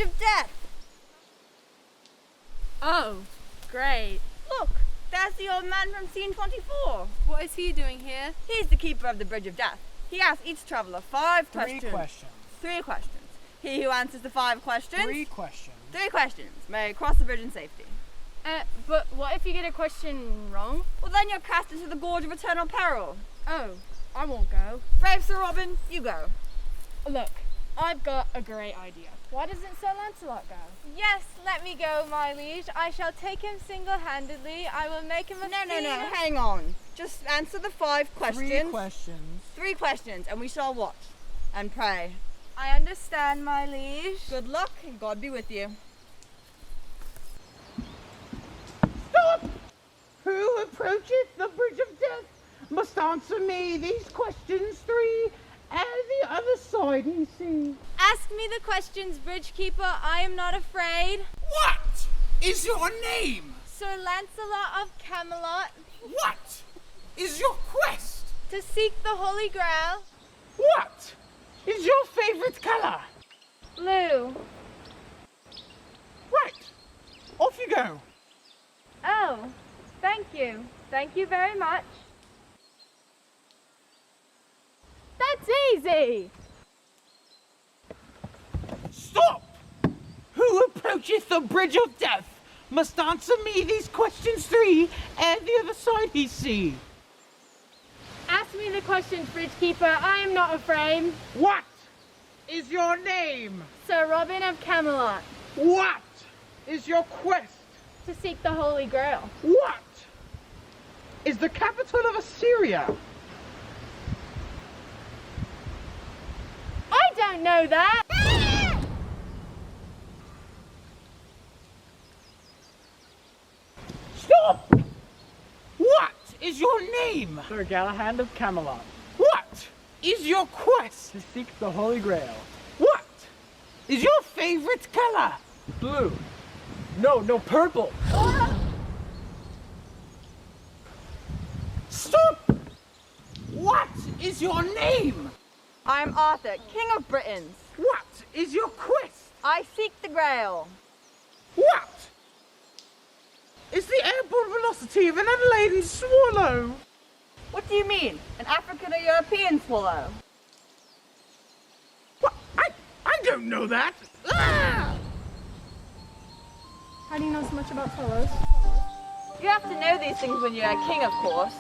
of death. Oh, great. Look, there's the old man from scene 24. What is he doing here? He's the keeper of the Bridge of Death. He asks each traveller 5 questions. 3 questions. 3 questions. He who answers the 5 questions. 3 questions. 3 questions may cross the bridge in safety. But what if you get a question wrong? Well, then you're cast into the gorge of eternal peril. Oh, I won't go. Brave Sir Robin, you go. Look, I've got a great idea. Why doesn't Sir Lancelot go? Yes, let me go, my liege. I shall take him single-handedly. I will make him a No, hang on. Just answer the 5 questions. 3 questions. 3 questions, and we shall watch and pray. I understand, my liege. Good luck, and God be with you. Stop! Who approacheth the bridge of death must answer me these questions 3, and the other side he see. Ask me the questions, Bridgekeeper. I am not afraid. What is your name? Sir Lancelot of Camelot, What is your quest? to seek the Holy Grail. What is your favorite color? Blue. Right, off you go. Oh, thank you. Thank you very much. That's easy. Stop! Who approacheth the bridge of death must answer me these questions 3, and the other side he see. Ask me the questions, Bridgekeeper. I am not afraid. What is your name? Sir Robin of Camelot, What is your quest? to seek the Holy Grail. What is the capital of Assyria? I don't know that. Stop! What is your name? Sir Galahad of Camelot, What is your quest? to seek the Holy Grail. What is your favorite color? Blue. No, purple. Stop! What is your name? I am Arthur, King of Britons. What is your quest? I seek the Grail. What is the airborne velocity of an unladen swallow? What do you mean? An African or European swallow? What? I don't know that. Ah! How do you know so much about swallows? You have to know these things when you're a king, of course.